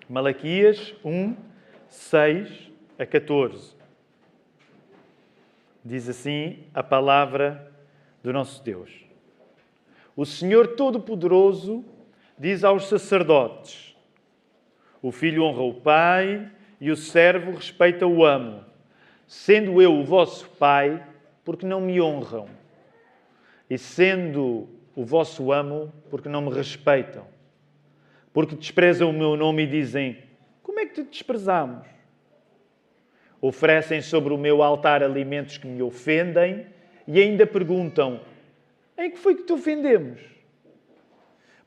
Malaquias 1, 6 a 14. Diz assim a palavra do nosso Deus. O Senhor Todo-Poderoso diz aos sacerdotes: o filho honra o pai e o servo respeita o amo. Sendo eu o vosso pai, porque não me honram? E sendo o vosso amo, porque não me respeitam? Porque desprezam o meu nome e dizem: como é que te desprezamos? Oferecem sobre o meu altar alimentos que me ofendem e ainda perguntam: em que foi que te ofendemos?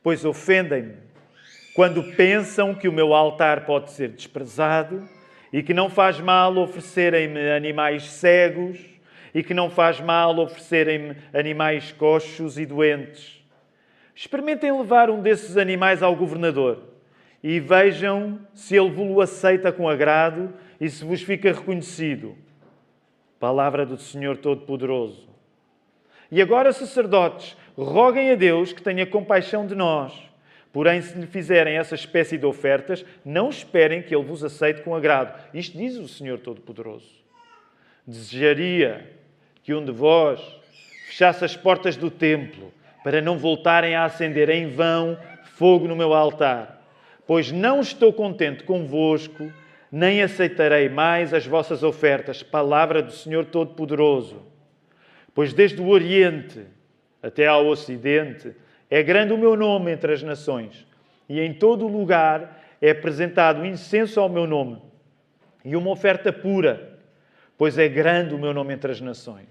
Pois ofendem-me quando pensam que o meu altar pode ser desprezado e que não faz mal oferecerem-me animais cegos e que não faz mal oferecerem-me animais coxos e doentes. Experimentem levar um desses animais ao governador e vejam se ele vos aceita com agrado e se vos fica reconhecido. Palavra do Senhor Todo-Poderoso. E agora, sacerdotes, roguem a Deus que tenha compaixão de nós. Porém, se lhe fizerem essa espécie de ofertas, não esperem que ele vos aceite com agrado. Isto diz o Senhor Todo-Poderoso. Desejaria que um de vós fechasse as portas do templo para não voltarem a acender em vão fogo no meu altar. Pois não estou contente convosco, nem aceitarei mais as vossas ofertas. Palavra do Senhor Todo-Poderoso. Pois desde o Oriente até ao Ocidente é grande o meu nome entre as nações, e em todo o lugar é apresentado incenso ao meu nome, e uma oferta pura, pois é grande o meu nome entre as nações.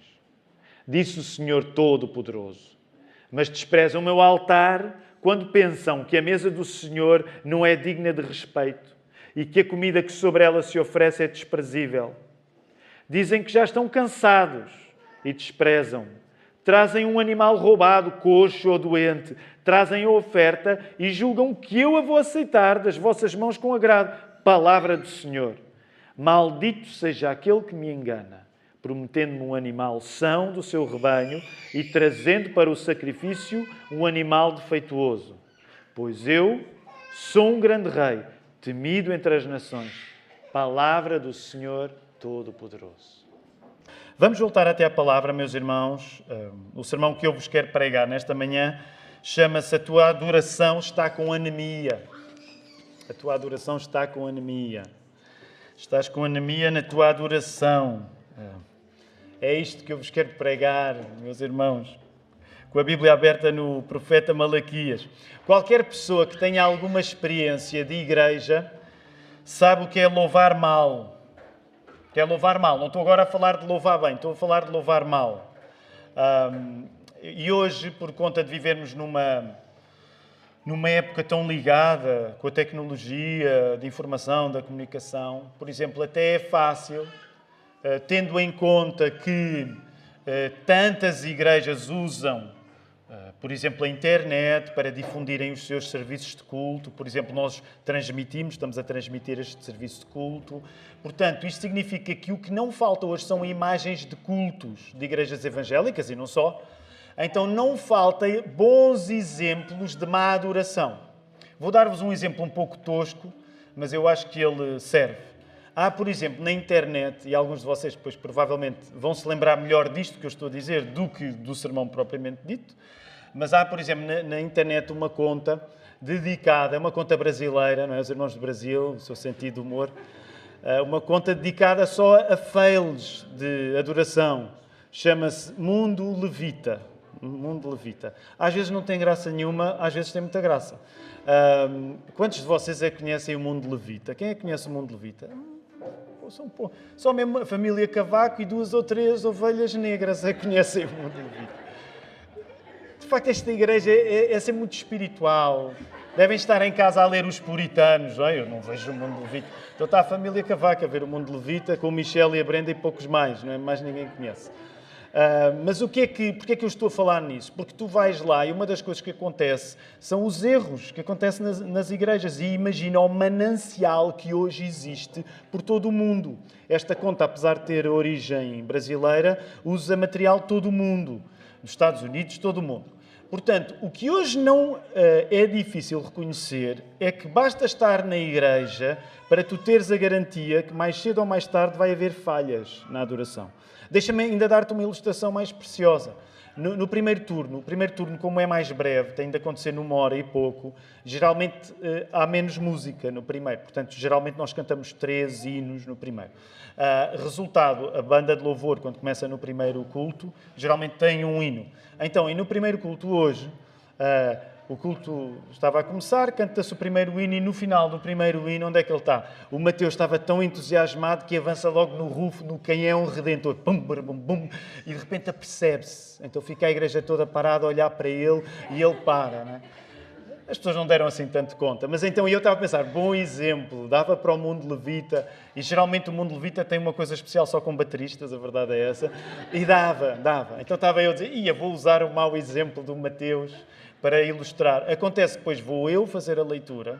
Disse o Senhor Todo-Poderoso. Mas desprezam o meu altar quando pensam que a mesa do Senhor não é digna de respeito e que a comida que sobre ela se oferece é desprezível. Dizem que já estão cansados e desprezam. Trazem um animal roubado, coxo ou doente. Trazem a oferta e julgam que eu a vou aceitar das vossas mãos com agrado. Palavra do Senhor. Maldito seja aquele que me engana, prometendo-me um animal são do seu rebanho e trazendo para o sacrifício um animal defeituoso. Pois eu sou um grande rei, temido entre as nações. Palavra do Senhor Todo-Poderoso. Vamos voltar até a palavra, meus irmãos. O sermão que eu vos quero pregar nesta manhã chama-se A Tua Adoração Está com Anemia. A tua adoração está com anemia. Estás com anemia na tua adoração. É isto que eu vos quero pregar, meus irmãos. Com a Bíblia aberta no profeta Malaquias. Qualquer pessoa que tenha alguma experiência de igreja sabe o que é louvar mal. Que é louvar mal. Não estou agora a falar de louvar bem, estou a falar de louvar mal. E hoje, por conta de vivermos numa época tão ligada com a tecnologia de informação, da comunicação, por exemplo, até é fácil, tendo em conta que tantas igrejas usam, por exemplo, a internet para difundirem os seus serviços de culto. Por exemplo, nós estamos a transmitir este serviço de culto. Portanto, isto significa que o que não falta hoje são imagens de cultos de igrejas evangélicas, e não só. Então, não falta bons exemplos de má adoração. Vou dar-vos um exemplo um pouco tosco, mas eu acho que ele serve. Há, por exemplo, na internet, e alguns de vocês depois provavelmente vão se lembrar melhor disto que eu estou a dizer do que do sermão propriamente dito, mas há, por exemplo, na internet uma conta dedicada, uma conta brasileira, não é? Os irmãos do Brasil, o seu sentido de humor, uma conta dedicada só a fails de adoração. Chama-se Mundo Levita. Mundo Levita. Às vezes não tem graça nenhuma, às vezes tem muita graça. Quantos de vocês é que conhecem o Mundo Levita? Quem é que conhece o Mundo Levita? Só mesmo a família Cavaco e 2 ou 3 ovelhas negras é que conhecem o Mundo Levita. De facto, esta igreja é ser muito espiritual. Devem estar em casa a ler os puritanos. Eu não vejo o Mundo Levita. Então está a família Cavaco a ver o Mundo Levita com o Michel e a Brenda e poucos mais. Não é? Mais ninguém conhece. Mas porquê é que eu estou a falar nisso? Porque tu vais lá e uma das coisas que acontece são os erros que acontecem nas igrejas. E imagina o manancial que hoje existe por todo o mundo. Esta conta, apesar de ter origem brasileira, usa material de todo o mundo. Dos Estados Unidos, todo o mundo. Portanto, o que hoje não é difícil reconhecer é que basta estar na igreja para tu teres a garantia que mais cedo ou mais tarde vai haver falhas na adoração. Deixa-me ainda dar-te uma ilustração mais preciosa. No primeiro turno, como é mais breve, tem de acontecer numa hora e pouco, geralmente há menos música no primeiro. Portanto, geralmente nós cantamos 3 hinos no primeiro. Resultado, a banda de louvor, quando começa no primeiro culto, geralmente tem um hino. Então, e no primeiro culto hoje, o culto estava a começar, canta-se o primeiro hino e no final do primeiro hino, onde é que ele está? O Mateus estava tão entusiasmado que avança logo no rufo, no quem é um redentor. Pum, bum, bum, bum, e de repente apercebe-se. Então fica a igreja toda parada a olhar para ele e ele para, não é? As pessoas não deram assim tanto conta. Mas então eu estava a pensar, bom exemplo, dava para o mundo levita, e geralmente o mundo levita tem uma coisa especial só com bateristas, a verdade é essa, e dava. Então estava eu a dizer, vou usar o mau exemplo do Mateus para ilustrar. Acontece que depois vou eu fazer a leitura,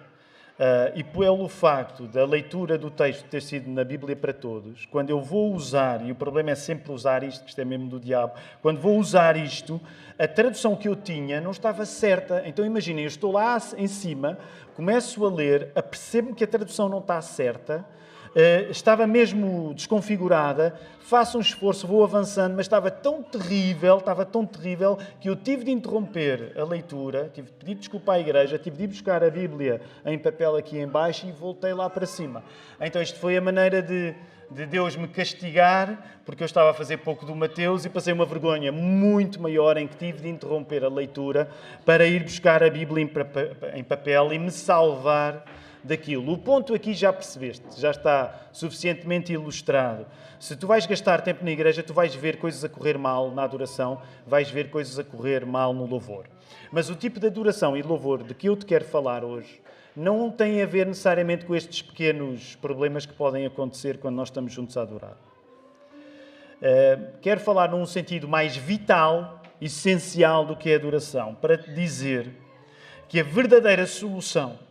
e pelo facto da leitura do texto ter sido na Bíblia para todos, quando eu vou usar, e o problema é sempre usar isto, que isto é mesmo do diabo, quando vou usar isto, a tradução que eu tinha não estava certa. Então imaginem, eu estou lá em cima, começo a ler, apercebo-me que a tradução não está certa, estava mesmo desconfigurada, faço um esforço, vou avançando, mas estava tão terrível, que eu tive de interromper a leitura, tive de pedir desculpa à igreja, tive de ir buscar a Bíblia em papel aqui em baixo e voltei lá para cima. Então isto foi a maneira de Deus me castigar, porque eu estava a fazer pouco do Mateus e passei uma vergonha muito maior em que tive de interromper a leitura para ir buscar a Bíblia em papel e me salvar daquilo. O ponto aqui já percebeste, já está suficientemente ilustrado. Se tu vais gastar tempo na igreja, tu vais ver coisas a correr mal na adoração, vais ver coisas a correr mal no louvor. Mas o tipo de adoração e louvor de que eu te quero falar hoje não tem a ver necessariamente com estes pequenos problemas que podem acontecer quando nós estamos juntos a adorar. Quero falar num sentido mais vital, essencial do que a adoração, para te dizer que a verdadeira solução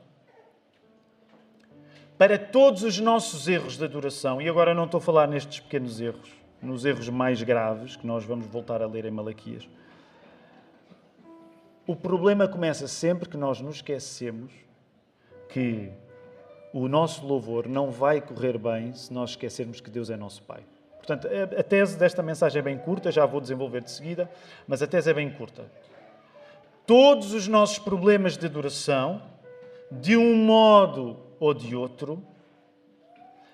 para todos os nossos erros de adoração, e agora não estou a falar nestes pequenos erros, nos erros mais graves, que nós vamos voltar a ler em Malaquias. O problema começa sempre que nós nos esquecemos que o nosso louvor não vai correr bem se nós esquecermos que Deus é nosso Pai. Portanto, a tese desta mensagem é bem curta, já vou desenvolver de seguida, mas a tese é bem curta. Todos os nossos problemas de adoração, de um modo ou de outro,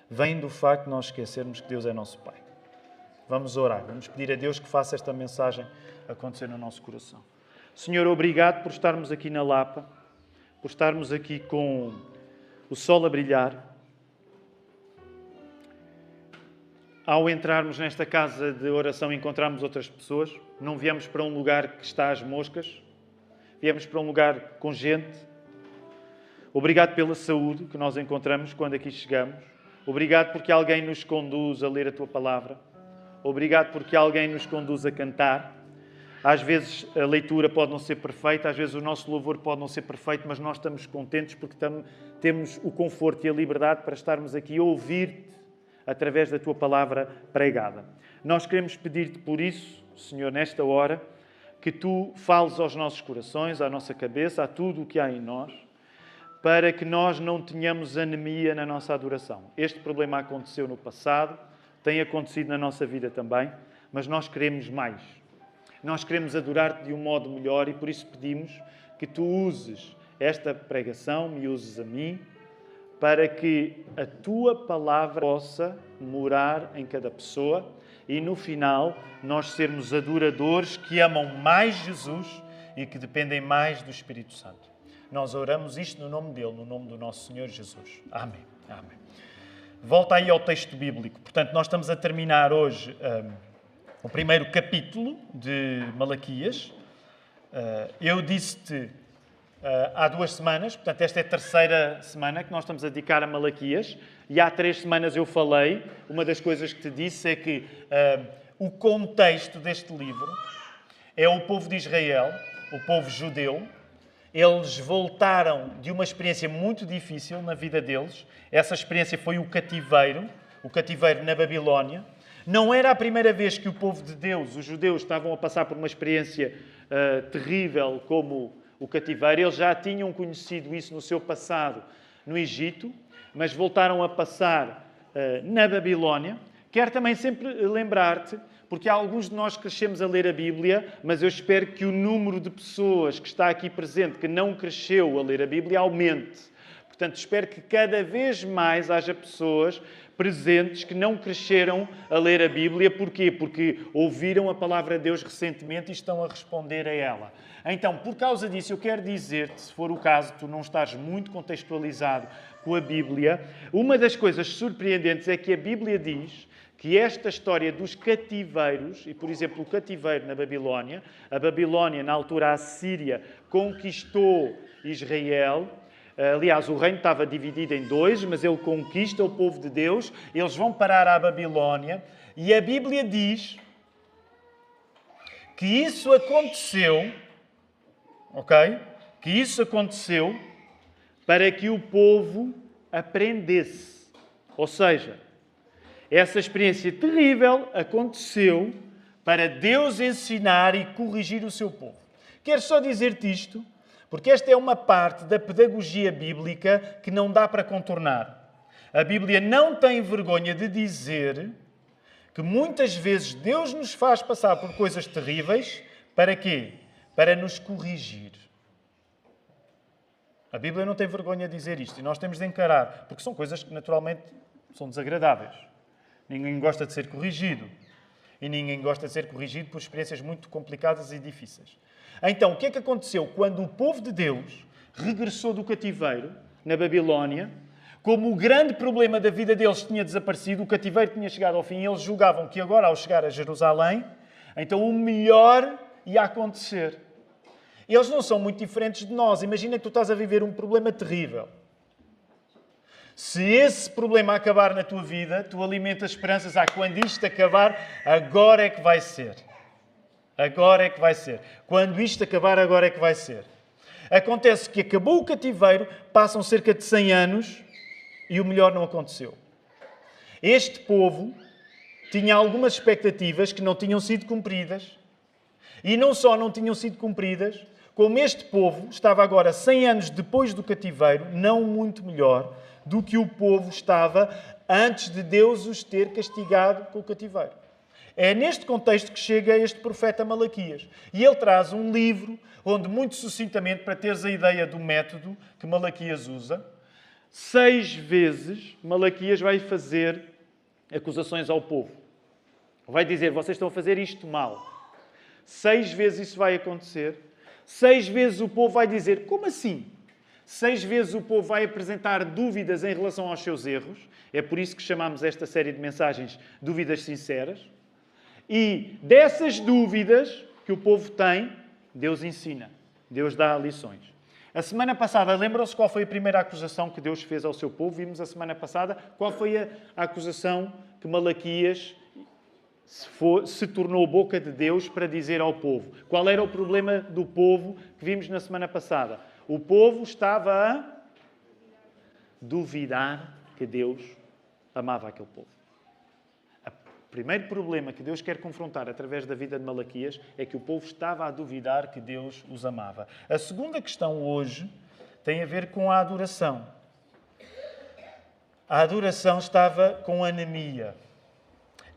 vêm do facto de nós esquecermos que Deus é nosso Pai. Vamos orar, vamos pedir a Deus que faça esta mensagem acontecer no nosso coração. Senhor, obrigado por estarmos aqui na Lapa, por estarmos aqui com o sol a brilhar. Ao entrarmos nesta casa de oração e encontrarmos outras pessoas, não viemos para um lugar que está às moscas, viemos para um lugar com gente. Obrigado pela saúde que nós encontramos quando aqui chegamos. Obrigado porque alguém nos conduz a ler a Tua Palavra. Obrigado porque alguém nos conduz a cantar. Às vezes a leitura pode não ser perfeita, às vezes o nosso louvor pode não ser perfeito, mas nós estamos contentes porque temos o conforto e a liberdade para estarmos aqui a ouvir-te através da Tua Palavra pregada. Nós queremos pedir-te por isso, Senhor, nesta hora, que Tu fales aos nossos corações, à nossa cabeça, a tudo o que há em nós, para que nós não tenhamos anemia na nossa adoração. Este problema aconteceu no passado, tem acontecido na nossa vida também, mas nós queremos mais. Nós queremos adorar-te de um modo melhor e por isso pedimos que tu uses esta pregação, me uses a mim, para que a tua palavra possa morar em cada pessoa e no final nós sermos adoradores que amam mais Jesus e que dependem mais do Espírito Santo. Nós oramos isto no nome dele, no nome do nosso Senhor Jesus. Amém. Amém. Volta aí ao texto bíblico. Portanto, nós estamos a terminar hoje o primeiro capítulo de Malaquias. Eu disse-te há 2 semanas, portanto, esta é a 3ª semana que nós estamos a dedicar a Malaquias, e há 3 semanas eu falei, uma das coisas que te disse é que o contexto deste livro é o povo de Israel, o povo judeu. Eles voltaram de uma experiência muito difícil na vida deles. Essa experiência foi o cativeiro na Babilónia. Não era a primeira vez que o povo de Deus, os judeus, estavam a passar por uma experiência terrível como o cativeiro. Eles já tinham conhecido isso no seu passado no Egito, mas voltaram a passar na Babilónia. Quero também sempre lembrar-te, porque há alguns de nós que crescemos a ler a Bíblia, mas eu espero que o número de pessoas que está aqui presente, que não cresceu a ler a Bíblia, aumente. Portanto, espero que cada vez mais haja pessoas presentes que não cresceram a ler a Bíblia. Porquê? Porque ouviram a palavra de Deus recentemente e estão a responder a ela. Então, por causa disso, eu quero dizer-te, se for o caso, tu não estás muito contextualizado com a Bíblia, uma das coisas surpreendentes é que a Bíblia diz que esta história dos cativeiros, e por exemplo o cativeiro na Babilónia, a Babilónia, na altura a Síria, conquistou Israel. Aliás, o reino estava dividido em dois, mas ele conquista o povo de Deus, eles vão parar à Babilónia, e a Bíblia diz que isso aconteceu, ok? Que isso aconteceu para que o povo aprendesse. Ou seja, essa experiência terrível aconteceu para Deus ensinar e corrigir o seu povo. Quero só dizer-te isto, porque esta é uma parte da pedagogia bíblica que não dá para contornar. A Bíblia não tem vergonha de dizer que muitas vezes Deus nos faz passar por coisas terríveis. Para quê? Para nos corrigir. A Bíblia não tem vergonha de dizer isto e nós temos de encarar, porque são coisas que naturalmente são desagradáveis. Ninguém gosta de ser corrigido. E ninguém gosta de ser corrigido por experiências muito complicadas e difíceis. Então, o que é que aconteceu? Quando o povo de Deus regressou do cativeiro, na Babilónia, como o grande problema da vida deles tinha desaparecido, o cativeiro tinha chegado ao fim, e eles julgavam que agora, ao chegar a Jerusalém, então o melhor ia acontecer. Eles não são muito diferentes de nós. Imagina que tu estás a viver um problema terrível. Se esse problema acabar na tua vida, tu alimentas esperanças. Quando isto acabar, agora é que vai ser. Agora é que vai ser. Quando isto acabar, agora é que vai ser. Acontece que acabou o cativeiro, passam cerca de 100 anos e o melhor não aconteceu. Este povo tinha algumas expectativas que não tinham sido cumpridas. E não só não tinham sido cumpridas, como este povo estava agora 100 anos depois do cativeiro, não muito melhor do que o povo estava antes de Deus os ter castigado com o cativeiro. É neste contexto que chega este profeta Malaquias. E ele traz um livro onde, muito sucintamente, para teres a ideia do método que Malaquias usa, 6 vezes Malaquias vai fazer acusações ao povo. Vai dizer, vocês estão a fazer isto mal. 6 vezes isso vai acontecer. 6 vezes o povo vai dizer, como assim? 6 vezes o povo vai apresentar dúvidas em relação aos seus erros. É por isso que chamamos esta série de mensagens Dúvidas Sinceras. E dessas dúvidas que o povo tem, Deus ensina. Deus dá lições. A semana passada, lembram-se qual foi a primeira acusação que Deus fez ao seu povo? Vimos a semana passada qual foi a acusação que Malaquias se tornou boca de Deus para dizer ao povo. Qual era o problema do povo que vimos na semana passada? O povo estava a duvidar que Deus amava aquele povo. O primeiro problema que Deus quer confrontar através da vida de Malaquias é que o povo estava a duvidar que Deus os amava. A segunda questão hoje tem a ver com a adoração. A adoração estava com anemia.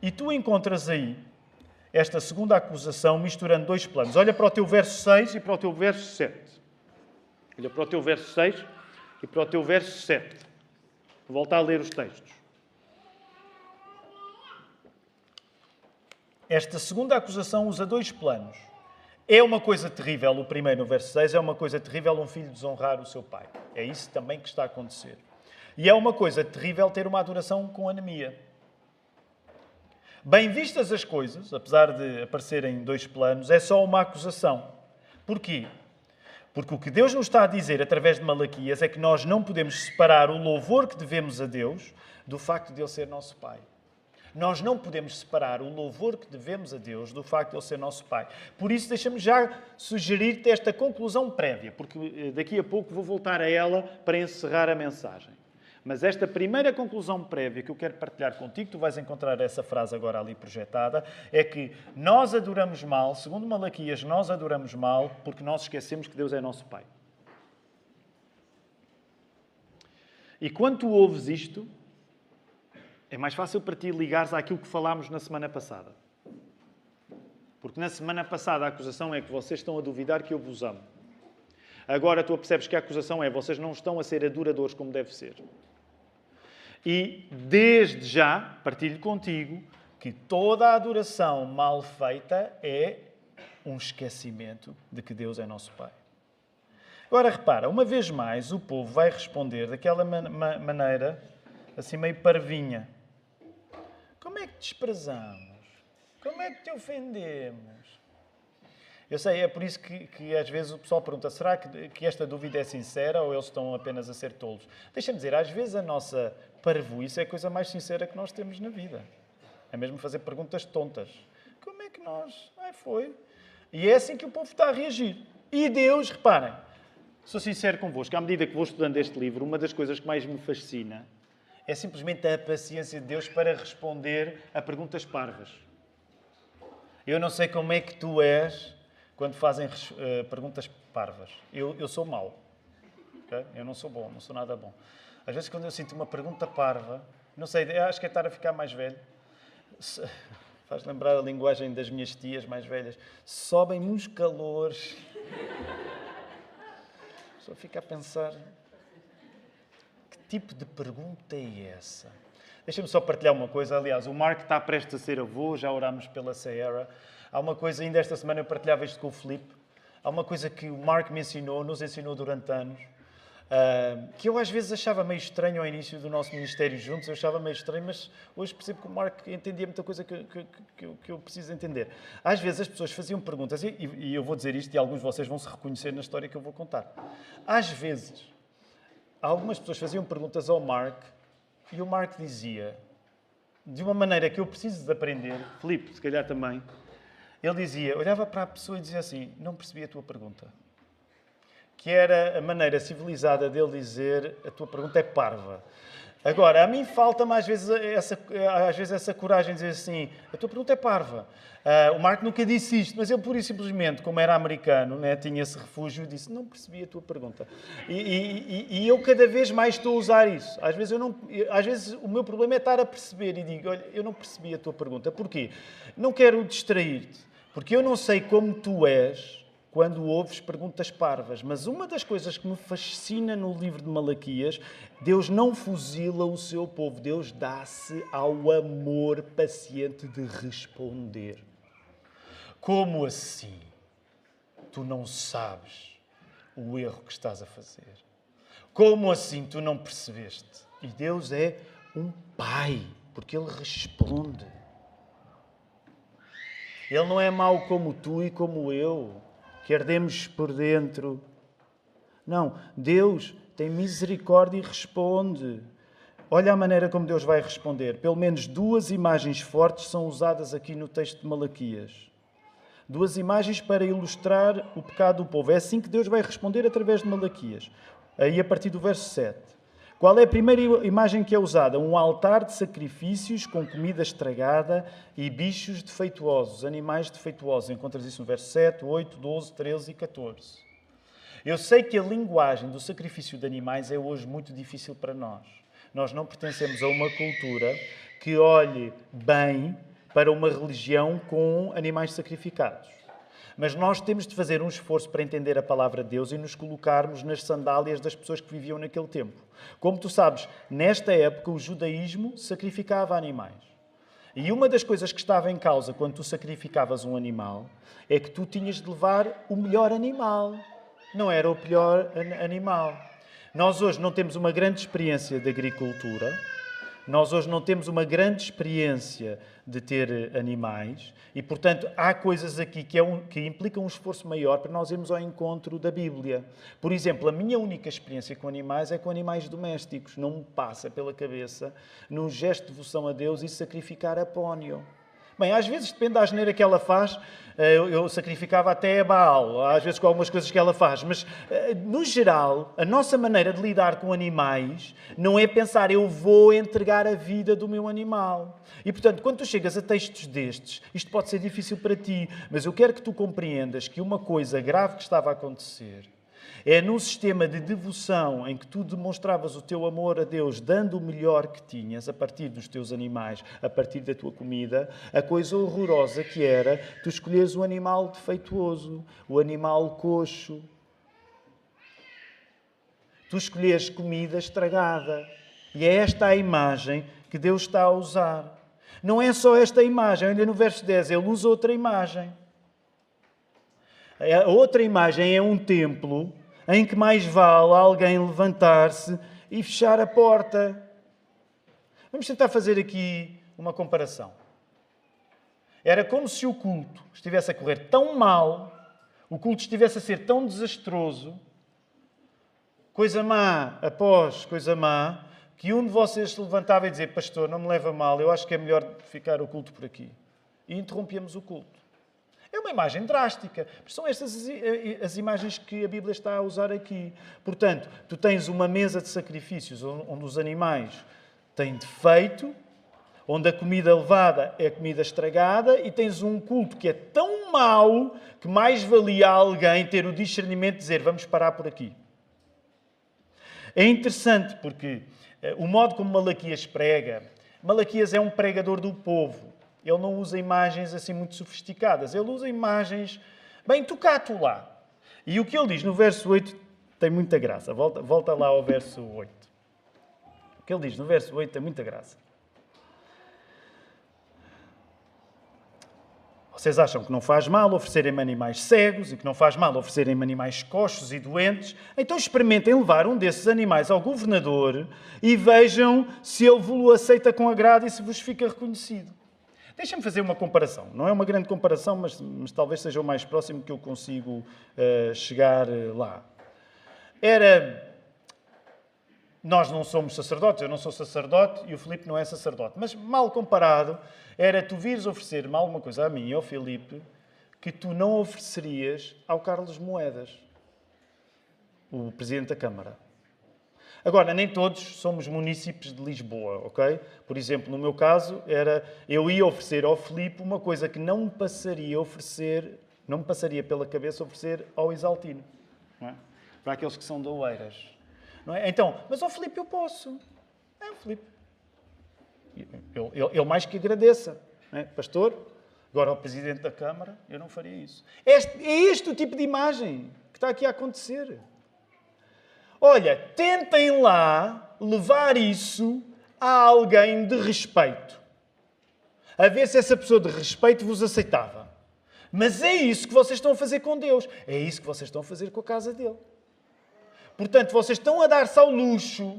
E tu encontras aí esta segunda acusação misturando 2 planos. Olha para o teu verso 6 e para o teu verso 7. Olha para o teu verso 6 e para o teu verso 7. Volta a ler os textos. Esta segunda acusação usa 2 planos. É uma coisa terrível, o primeiro no verso 6, é uma coisa terrível um filho desonrar o seu pai. É isso também que está a acontecer. E é uma coisa terrível ter uma adoração com anemia. Bem vistas as coisas, apesar de aparecerem 2 planos, é só uma acusação. Porquê? Porque o que Deus nos está a dizer através de Malaquias é que nós não podemos separar o louvor que devemos a Deus do facto de Ele ser nosso Pai. Nós não podemos separar o louvor que devemos a Deus do facto de Ele ser nosso Pai. Por isso, deixa-me já sugerir-te esta conclusão prévia, porque daqui a pouco vou voltar a ela para encerrar a mensagem. Mas esta primeira conclusão prévia que eu quero partilhar contigo, tu vais encontrar essa frase agora ali projetada, é que nós adoramos mal, segundo Malaquias, nós adoramos mal porque nós esquecemos que Deus é nosso Pai. E quando tu ouves isto, é mais fácil para ti ligares àquilo que falámos na semana passada. Porque na semana passada a acusação é que vocês estão a duvidar que eu vos amo. Agora tu percebes que a acusação é vocês não estão a ser adoradores como deve ser. E desde já partilho contigo que toda a adoração mal feita é um esquecimento de que Deus é nosso Pai. Agora repara, uma vez mais o povo vai responder daquela maneira, assim meio parvinha. Como é que desprezamos? Como é que te ofendemos? Eu sei, é por isso que às vezes o pessoal pergunta, será que esta dúvida é sincera ou eles estão apenas a ser tolos? Deixa-me dizer, às vezes a nossa parvoíce é a coisa mais sincera que nós temos na vida. É mesmo fazer perguntas tontas. Como é que nós... foi. E é assim que o povo está a reagir. E Deus, reparem, sou sincero convosco, à medida que vou estudando este livro, uma das coisas que mais me fascina é simplesmente a paciência de Deus para responder a perguntas parvas. Eu não sei como é que tu és quando fazem perguntas parvas. Eu sou mau. Okay? Eu não sou bom, não sou nada bom. Às vezes quando eu sinto uma pergunta parva, não sei, acho que é estar a ficar mais velho. Faz lembrar a linguagem das minhas tias mais velhas. Sobem-me uns calores. Só fica a pensar, que tipo de pergunta é essa? Deixa-me só partilhar uma coisa. Aliás, o Mark está prestes a ser avô, já orámos pela Sierra. Há uma coisa, ainda esta semana eu partilhava isto com o Filipe. Há uma coisa que o Mark me ensinou, nos ensinou durante anos, que eu às vezes achava meio estranho ao início do nosso ministério juntos. Eu achava meio estranho, mas hoje percebo que o Mark entendia muita coisa que eu preciso entender. Às vezes as pessoas faziam perguntas, e eu vou dizer isto e alguns de vocês vão se reconhecer na história que eu vou contar. Às vezes, algumas pessoas faziam perguntas ao Mark e o Mark dizia, de uma maneira que eu preciso de aprender, Filipe, se calhar também, ele dizia, olhava para a pessoa e dizia assim, não percebi a tua pergunta. Que era a maneira civilizada dele dizer, a tua pergunta é parva. Agora, a mim falta-me às vezes essa coragem de dizer assim, a tua pergunta é parva. O Mark nunca disse isto, mas ele pura e simplesmente, como era americano, né, tinha esse refúgio, disse, não percebi a tua pergunta. E eu cada vez mais estou a usar isso. Às vezes o meu problema é estar a perceber e digo, olha, eu não percebi a tua pergunta. Porquê? Não quero distrair-te, porque eu não sei como tu és quando ouves perguntas parvas. Mas uma das coisas que me fascina no livro de Malaquias, Deus não fuzila o seu povo. Deus dá-se ao amor paciente de responder. Como assim? Tu não sabes o erro que estás a fazer? Como assim tu não percebeste? E Deus é um pai, porque Ele responde. Ele não é mau como tu e como eu, que ardemos por dentro. Não, Deus tem misericórdia e responde. Olha a maneira como Deus vai responder. Pelo menos duas imagens fortes são usadas aqui no texto de Malaquias. Duas imagens para ilustrar o pecado do povo. É assim que Deus vai responder através de Malaquias. Aí a partir do verso 7. Qual é a primeira imagem que é usada? Um altar de sacrifícios com comida estragada e bichos defeituosos, animais defeituosos. Encontras isso no verso 7, 8, 12, 13 e 14. Eu sei que a linguagem do sacrifício de animais é hoje muito difícil para nós. Nós não pertencemos a uma cultura que olhe bem para uma religião com animais sacrificados. Mas nós temos de fazer um esforço para entender a palavra de Deus e nos colocarmos nas sandálias das pessoas que viviam naquele tempo. Como tu sabes, nesta época o judaísmo sacrificava animais. E uma das coisas que estava em causa quando tu sacrificavas um animal é que tu tinhas de levar o melhor animal. Não era o pior animal. Nós hoje não temos uma grande experiência de agricultura. Nós hoje não temos uma grande experiência de ter animais e, portanto, há coisas aqui que implicam um esforço maior para nós irmos ao encontro da Bíblia. Por exemplo, a minha única experiência com animais é com animais domésticos. Não me passa pela cabeça, num gesto de devoção a Deus, e sacrificar apónio. Bem, às vezes depende da asneira que ela faz. Eu sacrificava até a Baal, às vezes com algumas coisas que ela faz. Mas, no geral, a nossa maneira de lidar com animais não é pensar eu vou entregar a vida do meu animal. E, portanto, quando tu chegas a textos destes, isto pode ser difícil para ti, mas eu quero que tu compreendas que uma coisa grave que estava a acontecer é num sistema de devoção em que tu demonstravas o teu amor a Deus dando o melhor que tinhas a partir dos teus animais, a partir da tua comida, a coisa horrorosa que era tu escolheres o animal defeituoso, o animal coxo. Tu escolheres comida estragada. E é esta a imagem que Deus está a usar. Não é só esta imagem. Olha no verso 10, ele usa outra imagem. A outra imagem é um templo em que mais vale alguém levantar-se e fechar a porta. Vamos tentar fazer aqui uma comparação. Era como se o culto estivesse a correr tão mal, o culto estivesse a ser tão desastroso, coisa má após coisa má, que um de vocês se levantava e dizia: pastor, não me leva a mal, eu acho que é melhor ficar o culto por aqui. E interrompíamos o culto. É uma imagem drástica. São estas as imagens que a Bíblia está a usar aqui. Portanto, tu tens uma mesa de sacrifícios onde os animais têm defeito, onde a comida levada é comida estragada, e tens um culto que é tão mau que mais valia alguém ter o discernimento de dizer: vamos parar por aqui. É interessante porque o modo como Malaquias prega, Malaquias é um pregador do povo. Ele não usa imagens assim muito sofisticadas. Ele usa imagens bem tocato lá. E o que ele diz no verso 8 tem muita graça. Volta lá ao verso 8. O que ele diz no verso 8 tem muita graça. Vocês acham que não faz mal oferecerem-me animais cegos e que não faz mal oferecerem-me animais coxos e doentes? Então experimentem levar um desses animais ao governador e vejam se ele vos aceita com agrado e se vos fica reconhecido. Deixa-me fazer uma comparação. Não é uma grande comparação, mas talvez seja o mais próximo que eu consigo chegar lá. Nós não somos sacerdotes, eu não sou sacerdote e o Filipe não é sacerdote. Mas, mal comparado, era tu vires oferecer-me alguma coisa a mim e ao Filipe que tu não oferecerias ao Carlos Moedas, o Presidente da Câmara. Agora, nem todos somos munícipes de Lisboa, ok? Por exemplo, no meu caso, eu ia oferecer ao Filipe uma coisa que não me passaria pela cabeça oferecer ao Isaltino, não é? Para aqueles que são de Oeiras. Não é? Então, mas ao Filipe eu posso. É o Filipe. Ele mais que agradeça. Não é? Pastor, agora ao Presidente da Câmara, eu não faria isso. É este o tipo de imagem que está aqui a acontecer. Olha, tentem lá levar isso a alguém de respeito. A ver se essa pessoa de respeito vos aceitava. Mas é isso que vocês estão a fazer com Deus. É isso que vocês estão a fazer com a casa dele. Portanto, vocês estão a dar-se ao luxo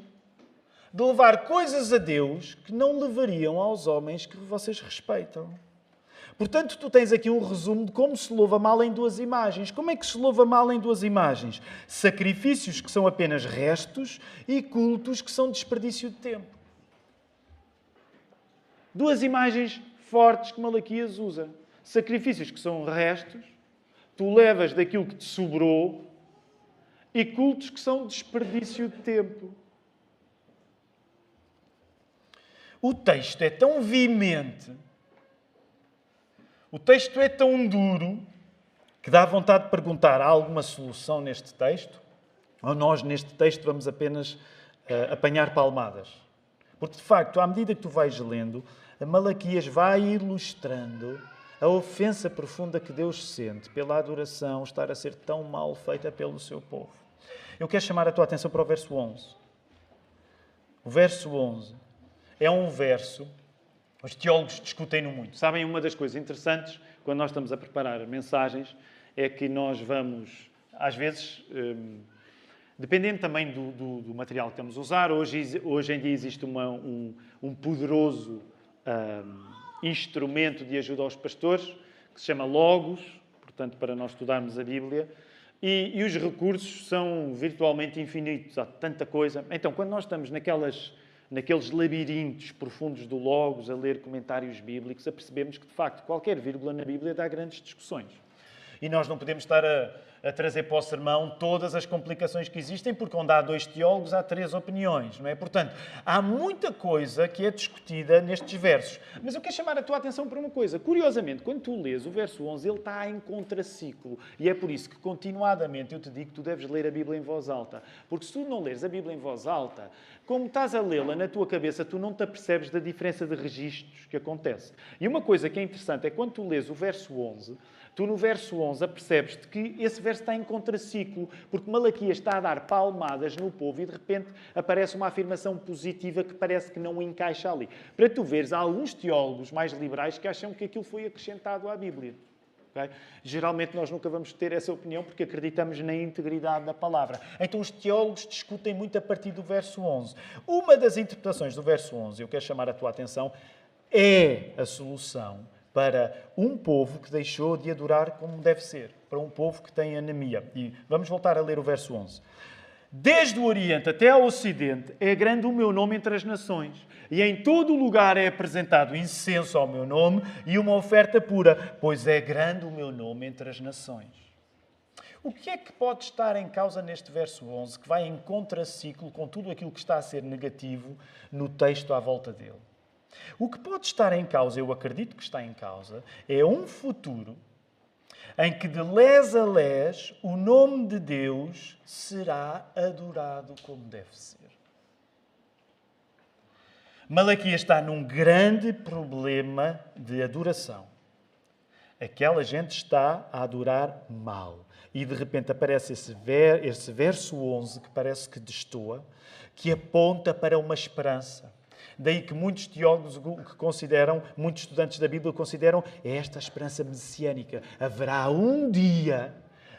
de levar coisas a Deus que não levariam aos homens que vocês respeitam. Portanto, tu tens aqui um resumo de como se louva mal em duas imagens. Como é que se louva mal em duas imagens? Sacrifícios que são apenas restos e cultos que são desperdício de tempo. Duas imagens fortes que Malaquias usa. Sacrifícios que são restos, tu levas daquilo que te sobrou, e cultos que são desperdício de tempo. O texto é tão veemente, o texto é tão duro, que dá vontade de perguntar: há alguma solução neste texto? Ou nós, neste texto, vamos apenas apanhar palmadas? Porque, de facto, à medida que tu vais lendo, a Malaquias vai ilustrando a ofensa profunda que Deus sente pela adoração estar a ser tão mal feita pelo seu povo. Eu quero chamar a tua atenção para o verso 11. O verso 11 é um verso, os teólogos discutem-no muito. Sabem, uma das coisas interessantes, quando nós estamos a preparar mensagens, é que nós vamos, às vezes, dependendo também do material que estamos a usar, hoje em dia existe um poderoso instrumento de ajuda aos pastores, que se chama Logos, portanto, para nós estudarmos a Bíblia, e os recursos são virtualmente infinitos, há tanta coisa. Então, quando nós estamos naquelas naqueles labirintos profundos do Logos, a ler comentários bíblicos, apercebemos que, de facto, qualquer vírgula na Bíblia dá grandes discussões. E nós não podemos estar a trazer para o sermão todas as complicações que existem, porque onde há 2 teólogos há 3 opiniões, não é? Portanto, há muita coisa que é discutida nestes versos. Mas eu quero chamar a tua atenção para uma coisa. Curiosamente, quando tu lês o verso 11, ele está em contraciclo. E é por isso que, continuadamente, eu te digo que tu deves ler a Bíblia em voz alta. Porque se tu não leres a Bíblia em voz alta, como estás a lê-la na tua cabeça, tu não te apercebes da diferença de registros que acontece. E uma coisa que é interessante é quando tu lês o verso 11... Tu, no verso 11, apercebes-te que esse verso está em contraciclo, porque Malaquias está a dar palmadas no povo e, de repente, aparece uma afirmação positiva que parece que não encaixa ali. Para tu veres, há alguns teólogos mais liberais que acham que aquilo foi acrescentado à Bíblia. Okay? Geralmente, nós nunca vamos ter essa opinião porque acreditamos na integridade da palavra. Então, os teólogos discutem muito a partir do verso 11. Uma das interpretações do verso 11, eu quero chamar a tua atenção, é a solução para um povo que deixou de adorar como deve ser, para um povo que tem anemia. E vamos voltar a ler o verso 11. Desde o Oriente até ao Ocidente é grande o meu nome entre as nações, e em todo o lugar é apresentado incenso ao meu nome e uma oferta pura, pois é grande o meu nome entre as nações. O que é que pode estar em causa neste verso 11, que vai em contraciclo com tudo aquilo que está a ser negativo no texto à volta dele? O que pode estar em causa, eu acredito que está em causa, é um futuro em que de les a les o nome de Deus será adorado como deve ser. Malaquias está num grande problema de adoração. Aquela gente está a adorar mal. E de repente aparece esse verso 11 que parece que destoa, que aponta para uma esperança. Daí que muitos teólogos que consideram, muitos estudantes da Bíblia consideram esta esperança messiânica. Haverá um dia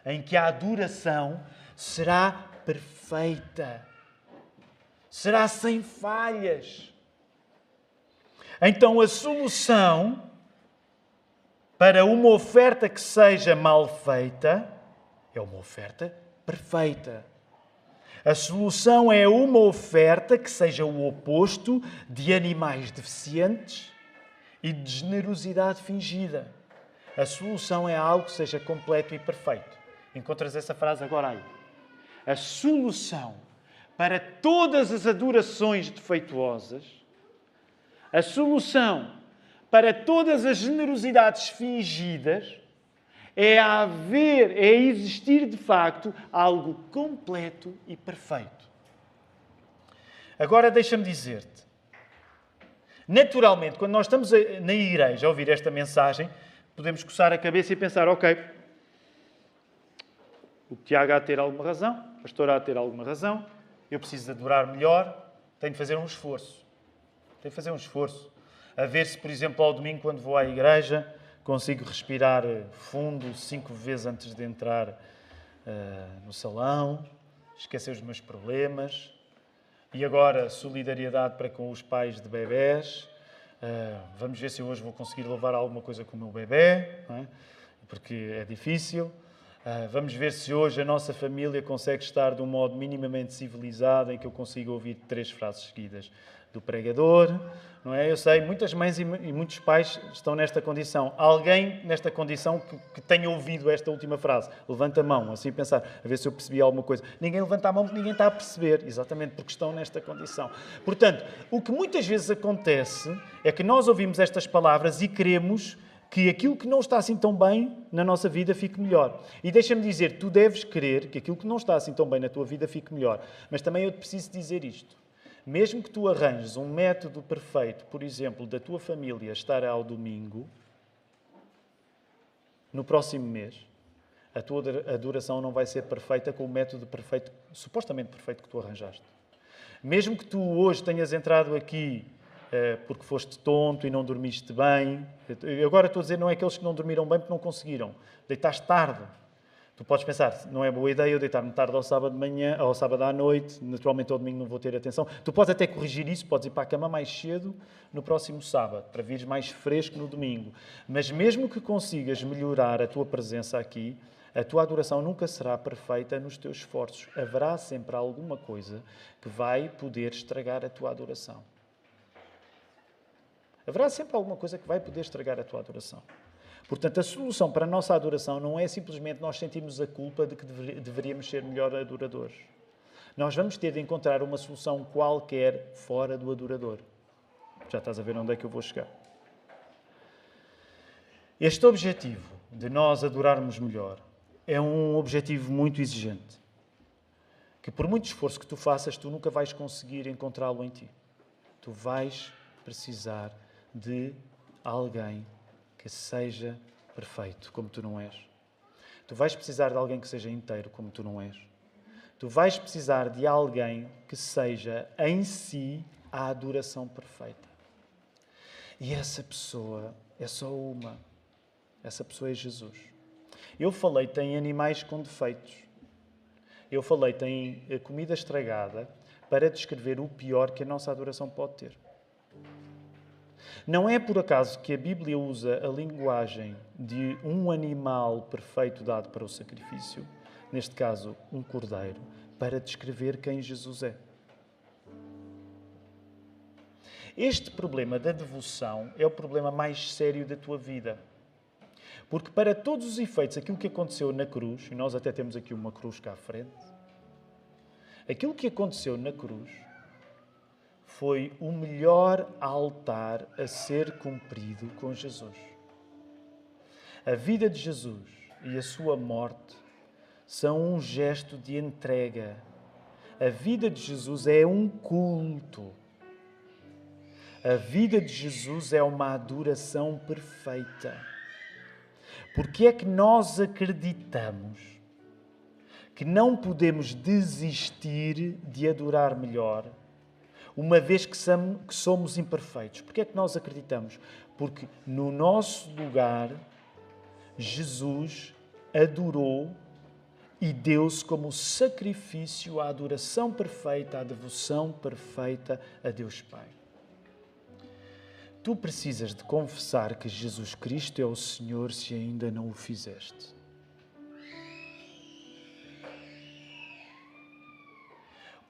em que a adoração será perfeita. Será sem falhas. Então a solução para uma oferta que seja mal feita é uma oferta perfeita. A solução é uma oferta que seja o oposto de animais deficientes e de generosidade fingida. A solução é algo que seja completo e perfeito. Encontras essa frase agora aí. A solução para todas as adorações defeituosas, a solução para todas as generosidades fingidas, é existir de facto algo completo e perfeito. Agora deixa-me dizer-te, naturalmente, quando nós estamos na igreja a ouvir esta mensagem, podemos coçar a cabeça e pensar, ok, o Tiago há de ter alguma razão, o pastor há de ter alguma razão, eu preciso de adorar melhor, tenho de fazer um esforço. Tenho de fazer um esforço. A ver se, por exemplo, ao domingo, quando vou à igreja, consigo respirar fundo 5 vezes antes de entrar no salão, esquecer os meus problemas. E agora, solidariedade para com os pais de bebés. Vamos ver se eu hoje vou conseguir levar alguma coisa com o meu bebê, não é? Porque é difícil. Vamos ver se hoje a nossa família consegue estar de um modo minimamente civilizado, em que eu consigo ouvir 3 frases seguidas do pregador, não é? Eu sei, muitas mães e muitos pais estão nesta condição. Alguém nesta condição que tenha ouvido esta última frase, levanta a mão, assim pensar, a ver se eu percebi alguma coisa. Ninguém levanta a mão porque ninguém está a perceber, exatamente porque estão nesta condição. Portanto, o que muitas vezes acontece é que nós ouvimos estas palavras e queremos que aquilo que não está assim tão bem na nossa vida fique melhor. E deixa-me dizer, tu deves querer que aquilo que não está assim tão bem na tua vida fique melhor. Mas também eu te preciso dizer isto. Mesmo que tu arranjes um método perfeito, por exemplo, da tua família estar ao domingo, no próximo mês, a tua adoração não vai ser perfeita com o método perfeito, supostamente perfeito que tu arranjaste. Mesmo que tu hoje tenhas entrado aqui porque foste tonto e não dormiste bem. Agora estou a dizer, não é aqueles que não dormiram bem porque não conseguiram. Deitaste tarde. Tu podes pensar, não é boa ideia eu deitar-me tarde ao sábado de manhã, ao sábado à noite, naturalmente ao domingo não vou ter atenção. Tu podes até corrigir isso, podes ir para a cama mais cedo no próximo sábado, para vires mais fresco no domingo. Mas mesmo que consigas melhorar a tua presença aqui, A tua adoração nunca será perfeita nos teus esforços. Haverá sempre alguma coisa que vai poder estragar a tua adoração. Haverá sempre alguma coisa que vai poder estragar a tua adoração. Portanto, a solução para a nossa adoração não é simplesmente nós sentirmos a culpa de que deveríamos ser melhor adoradores. Nós vamos ter de encontrar uma solução qualquer fora do adorador. Já estás a ver onde é que eu vou chegar. Este objetivo de nós adorarmos melhor é um objetivo muito exigente. Que por muito esforço que tu faças, tu nunca vais conseguir encontrá-lo em ti. Tu vais precisar de alguém que seja perfeito, como tu não és. Tu vais precisar de alguém que seja inteiro, como tu não és. Tu vais precisar de alguém que seja, em si, a adoração perfeita. E essa pessoa é só uma. Essa pessoa é Jesus. Eu falei, tem animais com defeitos. Eu falei, tem comida estragada para descrever o pior que a nossa adoração pode ter. Não é por acaso que a Bíblia usa a linguagem de um animal perfeito dado para o sacrifício, neste caso, um cordeiro, para descrever quem Jesus é. Este problema da devoção é o problema mais sério da tua vida. Porque para todos os efeitos, aquilo que aconteceu na cruz, e nós até temos aqui uma cruz cá à frente, aquilo que aconteceu na cruz foi o melhor altar a ser cumprido com Jesus. A vida de Jesus e a sua morte são um gesto de entrega. A vida de Jesus é um culto. A vida de Jesus é uma adoração perfeita. Porque é que nós acreditamos que não podemos desistir de adorar melhor, uma vez que somos imperfeitos? Porque é que nós acreditamos? Porque no nosso lugar, Jesus adorou e deu-se como sacrifício à adoração perfeita, à devoção perfeita a Deus Pai. Tu precisas de confessar que Jesus Cristo é o Senhor se ainda não o fizeste.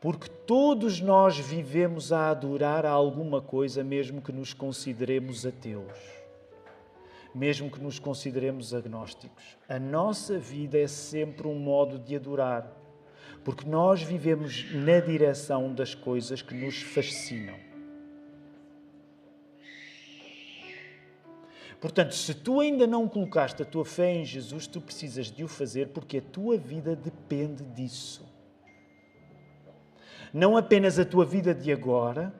Porque todos nós vivemos a adorar a alguma coisa, mesmo que nos consideremos ateus, mesmo que nos consideremos agnósticos. A nossa vida é sempre um modo de adorar, porque nós vivemos na direção das coisas que nos fascinam. Portanto, se tu ainda não colocaste a tua fé em Jesus, tu precisas de o fazer porque a tua vida depende disso. Não apenas a tua vida de agora,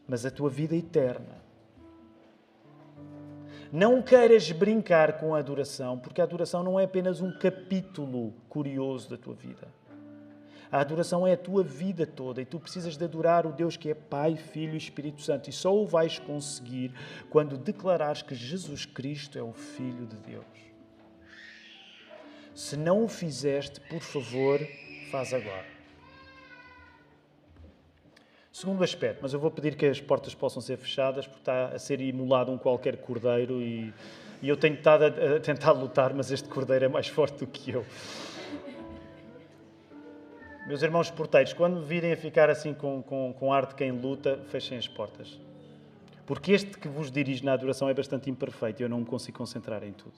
mas a tua vida eterna. Não queiras brincar com a adoração, porque a adoração não é apenas um capítulo curioso da tua vida. A adoração é a tua vida toda e tu precisas de adorar o Deus que é Pai, Filho e Espírito Santo. E só o vais conseguir quando declarares que Jesus Cristo é o Filho de Deus. Se não o fizeste, por favor, faz agora. Segundo aspecto, mas eu vou pedir que as portas possam ser fechadas porque está a ser imolado um qualquer cordeiro e eu tenho estado a tentar lutar, mas este cordeiro é mais forte do que eu. Meus irmãos porteiros, quando virem a ficar assim com ar de quem luta, fechem as portas. Porque este que vos dirige na adoração é bastante imperfeito e eu não me consigo concentrar em tudo.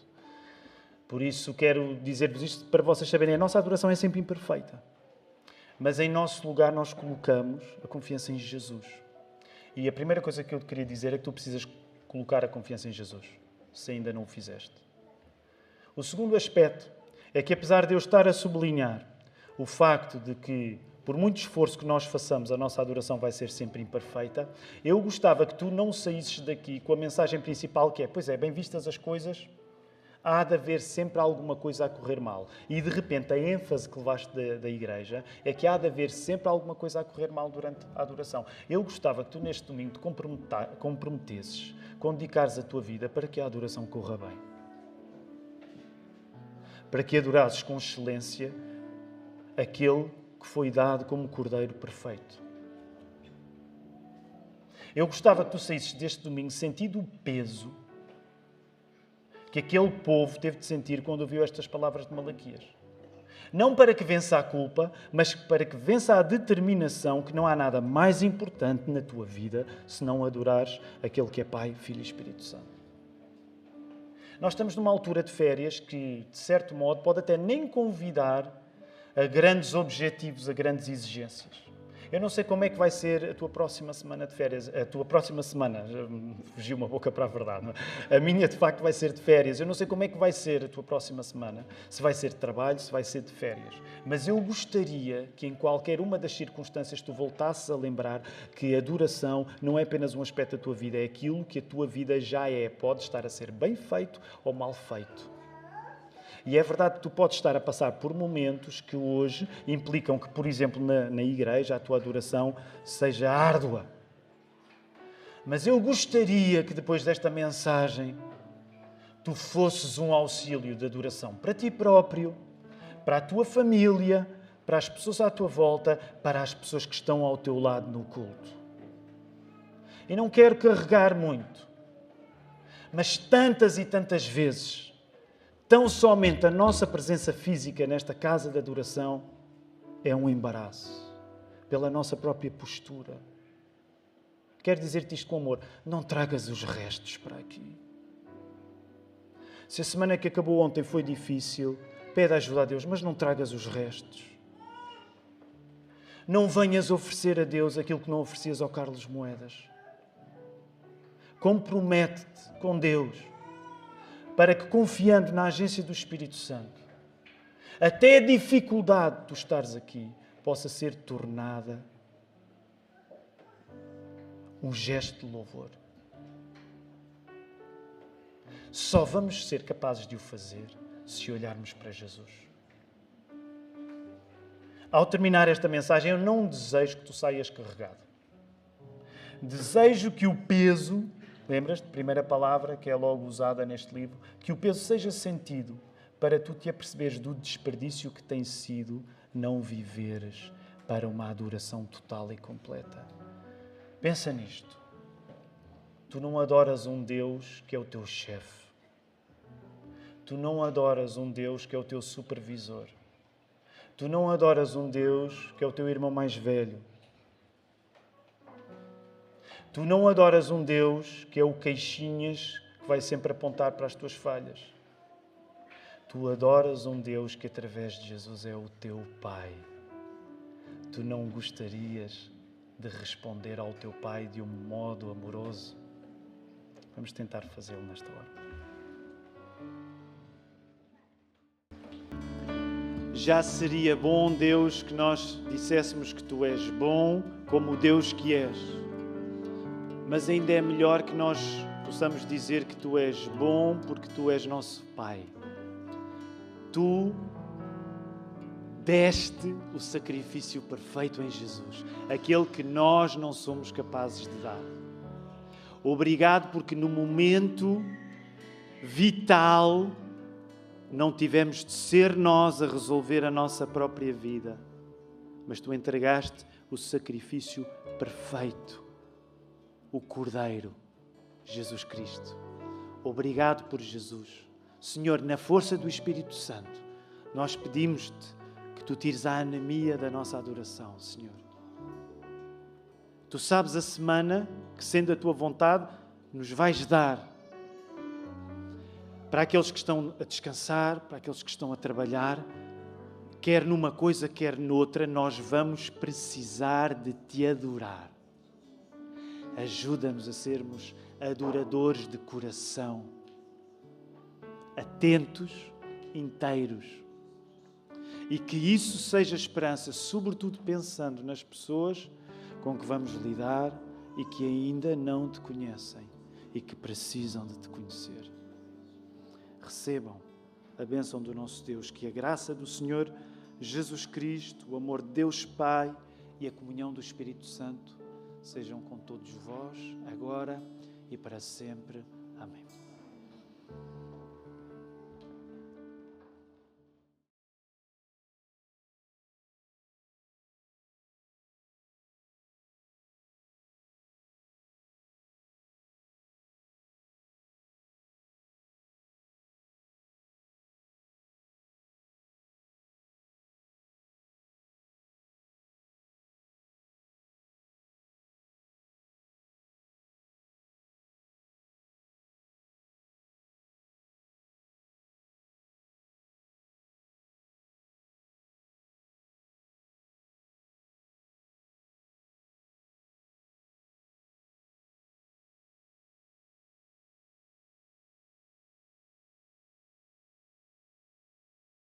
Por isso quero dizer-vos isto para vocês saberem, a nossa adoração é sempre imperfeita. Mas em nosso lugar nós colocamos a confiança em Jesus. E a primeira coisa que eu te queria dizer é que tu precisas colocar a confiança em Jesus, se ainda não o fizeste. O segundo aspecto é que apesar de eu estar a sublinhar o facto de que, por muito esforço que nós façamos, a nossa adoração vai ser sempre imperfeita, eu gostava que tu não saísses daqui com a mensagem principal que é, pois é, bem vistas as coisas, há de haver sempre alguma coisa a correr mal. E, de repente, a ênfase que levaste da igreja é que há de haver sempre alguma coisa a correr mal durante a adoração. Eu gostava que tu, neste domingo, te comprometesses com dedicares a tua vida para que a adoração corra bem. Para que adorasses com excelência aquele que foi dado como Cordeiro perfeito. Eu gostava que tu saísses deste domingo sentindo o peso que aquele povo teve de sentir quando ouviu estas palavras de Malaquias. Não para que vença a culpa, mas para que vença a determinação que não há nada mais importante na tua vida senão adorares aquele que é Pai, Filho e Espírito Santo. Nós estamos numa altura de férias que, de certo modo, pode até nem convidar a grandes objetivos, a grandes exigências. Eu não sei como é que vai ser a tua próxima semana de férias. A tua próxima semana, fugiu uma boca para a verdade, não é? A minha, de facto, vai ser de férias. Eu não sei como é que vai ser a tua próxima semana. Se vai ser de trabalho, se vai ser de férias. Mas eu gostaria que em qualquer uma das circunstâncias tu voltasses a lembrar que a adoração não é apenas um aspecto da tua vida, é aquilo que a tua vida já é. Pode estar a ser bem feito ou mal feito. E é verdade que tu podes estar a passar por momentos que hoje implicam que, por exemplo, na igreja, a tua adoração seja árdua. Mas eu gostaria que depois desta mensagem tu fosses um auxílio de adoração para ti próprio, para a tua família, para as pessoas à tua volta, para as pessoas que estão ao teu lado no culto. E não quero carregar muito, mas tantas e tantas vezes, tão somente a nossa presença física nesta casa de adoração é um embaraço, pela nossa própria postura. Quero dizer-te isto com amor, não tragas os restos para aqui. Se a semana que acabou ontem foi difícil, pede ajuda a Deus, mas não tragas os restos. Não venhas oferecer a Deus aquilo que não oferecias ao Carlos Moedas. Compromete-te com Deus, para que, confiando na agência do Espírito Santo, até a dificuldade de tu estares aqui possa ser tornada um gesto de louvor. Só vamos ser capazes de o fazer se olharmos para Jesus. Ao terminar esta mensagem, eu não desejo que tu saias carregado. Desejo que o peso, lembras-te, primeira palavra que é logo usada neste livro, que o peso seja sentido para tu te aperceberes do desperdício que tem sido não viveres para uma adoração total e completa. Pensa nisto. Tu não adoras um Deus que é o teu chefe. Tu não adoras um Deus que é o teu supervisor. Tu não adoras um Deus que é o teu irmão mais velho. Tu não adoras um Deus que é o queixinhas que vai sempre apontar para as tuas falhas. Tu adoras um Deus que, através de Jesus, é o teu Pai. Tu não gostarias de responder ao teu Pai de um modo amoroso? Vamos tentar fazê-lo nesta hora. Já seria bom, Deus, que nós disséssemos que Tu és bom como o Deus que és. Mas ainda é melhor que nós possamos dizer que Tu és bom porque Tu és nosso Pai. Tu deste o sacrifício perfeito em Jesus, aquele que nós não somos capazes de dar. Obrigado porque no momento vital não tivemos de ser nós a resolver a nossa própria vida, mas Tu entregaste o sacrifício perfeito, o Cordeiro, Jesus Cristo. Obrigado por Jesus. Senhor, na força do Espírito Santo, nós pedimos-te que Tu tires a anemia da nossa adoração, Senhor. Tu sabes a semana que, sendo a Tua vontade, nos vais dar. Para aqueles que estão a descansar, para aqueles que estão a trabalhar, quer numa coisa, quer noutra, nós vamos precisar de Te adorar. Ajuda-nos a sermos adoradores de coração, atentos, inteiros. E que isso seja esperança, sobretudo pensando nas pessoas com que vamos lidar e que ainda não Te conhecem e que precisam de Te conhecer. Recebam a bênção do nosso Deus, que a graça do Senhor Jesus Cristo, o amor de Deus Pai e a comunhão do Espírito Santo sejam com todos vós, agora e para sempre. Amém.